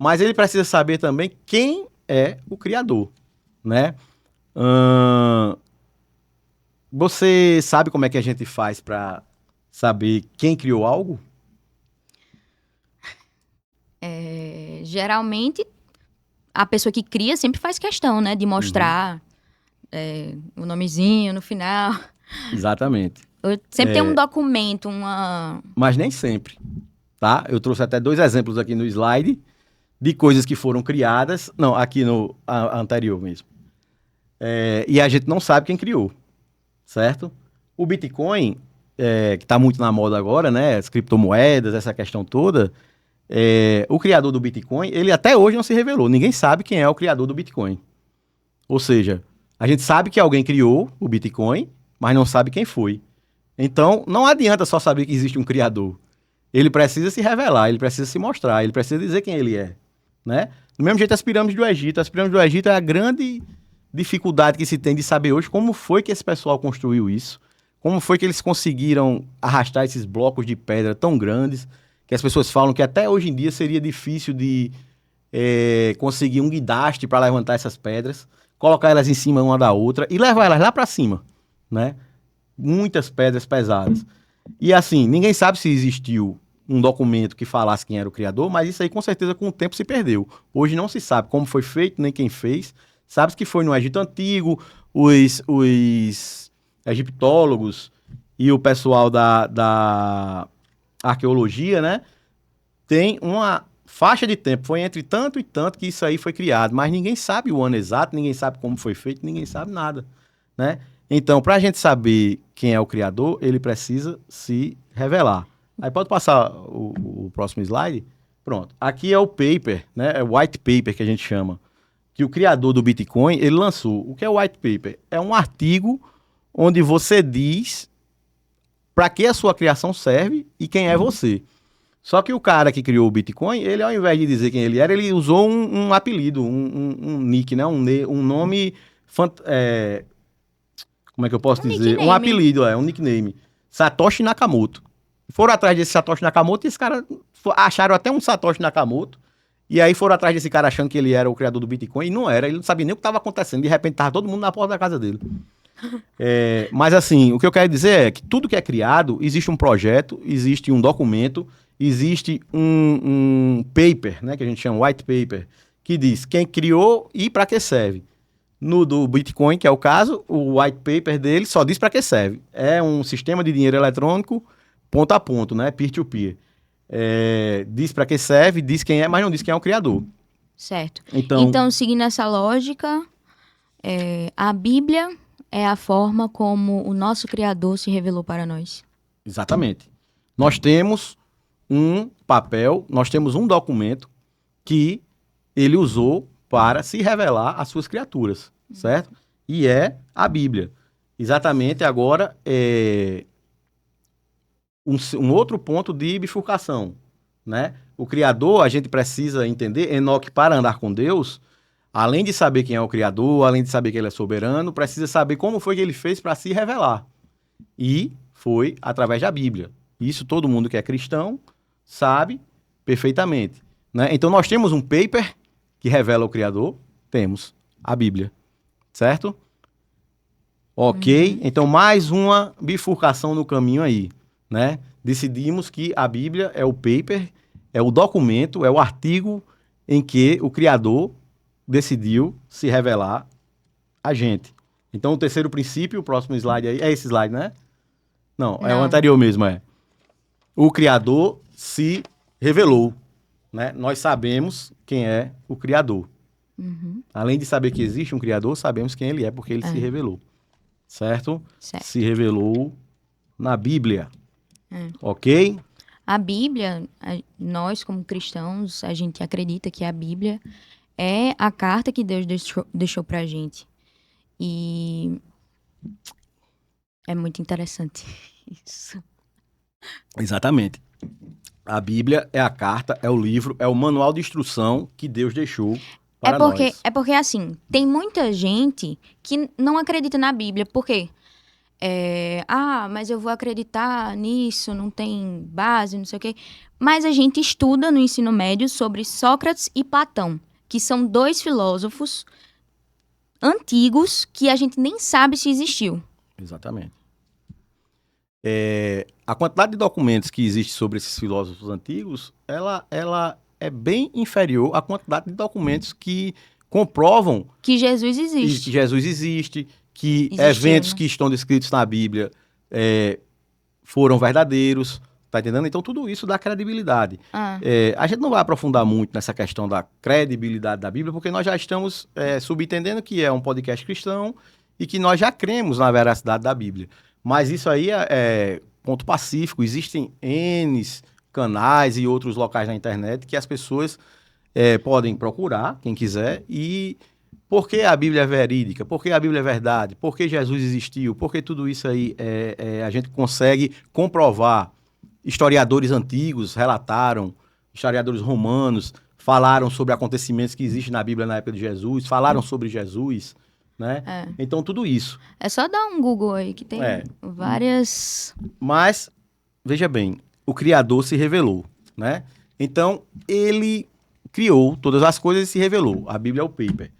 Mas ele precisa saber também quem é o criador, né? Você sabe como é que a gente faz para saber quem criou algo? Geralmente, a pessoa que cria sempre faz questão, né? De mostrar o nomezinho no final. Exatamente. Sempre tem um documento, uma... Mas nem sempre, tá? Eu trouxe até 2 exemplos aqui no slide de coisas que foram criadas, não, aqui no anterior mesmo. E a gente não sabe quem criou, certo? O Bitcoin, que está muito na moda agora, né? As criptomoedas, essa questão toda, o criador do Bitcoin, ele até hoje não se revelou. Ninguém sabe quem é o criador do Bitcoin. Ou seja, a gente sabe que alguém criou o Bitcoin, mas não sabe quem foi. Então, não adianta só saber que existe um criador. Ele precisa se revelar, ele precisa se mostrar, ele precisa dizer quem ele é, né? Do mesmo jeito, as pirâmides do Egito. As pirâmides do Egito é a grande dificuldade que se tem de saber hoje como foi que esse pessoal construiu isso, como foi que eles conseguiram arrastar esses blocos de pedra tão grandes, que as pessoas falam que até hoje em dia seria difícil de conseguir um guindaste para levantar essas pedras, colocar elas em cima uma da outra e levar elas lá para cima, né? Muitas pedras pesadas. E assim, ninguém sabe se existiu um documento que falasse quem era o criador, mas isso aí com certeza com o tempo se perdeu. Hoje não se sabe como foi feito, nem quem fez. Sabe que foi no Egito Antigo, os egiptólogos e o pessoal da arqueologia, né? Tem uma faixa de tempo, foi entre tanto e tanto que isso aí foi criado, mas ninguém sabe o ano exato, ninguém sabe como foi feito, ninguém sabe nada, né? Então, para a gente saber quem é o criador, ele precisa se revelar. Aí pode passar o próximo slide? Pronto. Aqui é o paper, né? É o white paper que a gente chama, que o criador do Bitcoin, ele lançou. O que é o white paper? É um artigo onde você diz para que a sua criação serve e quem é você. Só que o cara que criou o Bitcoin, ele ao invés de dizer quem ele era, ele usou um apelido, um nick, né? Um nome... como é que eu posso dizer? nickname. Um apelido, um nickname. Satoshi Nakamoto. Foram atrás desse Satoshi Nakamoto e esse cara acharam até um Satoshi Nakamoto. E aí foram atrás desse cara achando que ele era o criador do Bitcoin. E não era, ele não sabia nem o que estava acontecendo. De repente estava todo mundo na porta da casa dele. Mas assim, o que eu quero dizer é que tudo que é criado, existe um projeto, existe um documento, existe um paper, né, que a gente chama white paper, que diz quem criou e para que serve. No do Bitcoin, que é o caso, o white paper dele só diz para que serve. É um sistema de dinheiro eletrônico ponto a ponto, né, peer-to-peer. Diz para que serve, diz quem é, mas não diz quem é o criador. Certo. Então Seguindo essa lógica, a Bíblia é a forma como o nosso Criador se revelou para nós. Exatamente. Nós temos um papel, nós temos um documento que ele usou para se revelar às suas criaturas, certo? E é a Bíblia. Exatamente agora um outro ponto de bifurcação, né? O Criador, a gente precisa entender, Enoque, para andar com Deus, além de saber quem é o Criador, além de saber que ele é soberano, precisa saber como foi que ele fez para se revelar. E foi através da Bíblia. Isso todo mundo que é cristão sabe perfeitamente, né? Então nós temos um paper que revela o Criador, temos a Bíblia, certo? Ok, então mais uma bifurcação no caminho aí, né? Decidimos que a Bíblia é o paper, é o documento, é o artigo em que o Criador decidiu se revelar a gente. Então o terceiro princípio, o próximo slide aí, é esse slide, né? Não, é o Não. anterior mesmo, O Criador se revelou, né? Nós sabemos quem é o Criador. Além de saber que existe um Criador, sabemos quem ele é, porque ele se revelou. Certo? Certo. Se revelou na Bíblia. Ok? A Bíblia, nós como cristãos, a gente acredita que a Bíblia é a carta que Deus deixou pra gente. E é muito interessante isso. Exatamente. A Bíblia é a carta, é o livro, é o manual de instrução que Deus deixou para nós. É porque, assim, tem muita gente que não acredita na Bíblia. Por quê? Mas eu vou acreditar nisso, não tem base, não sei o quê. Mas a gente estuda no ensino médio sobre Sócrates e Platão, que são 2 filósofos antigos que a gente nem sabe se existiu. Exatamente. A quantidade de documentos que existe sobre esses filósofos antigos, ela é bem inferior à quantidade de documentos que comprovam Que Jesus que existe. Jesus existe, que Existiu, eventos né? que estão descritos na Bíblia foram verdadeiros, tá entendendo? Então tudo isso dá credibilidade. Ah, A gente não vai aprofundar muito nessa questão da credibilidade da Bíblia, porque nós já estamos subentendendo que é um podcast cristão e que nós já cremos na veracidade da Bíblia. Mas isso aí é ponto pacífico. Existem N canais e outros locais na internet que as pessoas podem procurar, quem quiser, e por que a Bíblia é verídica, por que a Bíblia é verdade, por que Jesus existiu, por que tudo isso aí a gente consegue comprovar. Historiadores antigos relataram, historiadores romanos falaram sobre acontecimentos que existem na Bíblia na época de Jesus, falaram sobre Jesus, né? é. Então, tudo isso. É só dar um Google aí, que tem várias... Mas, veja bem, o Criador se revelou, né? Então, ele criou todas as coisas e se revelou. A Bíblia é o paper.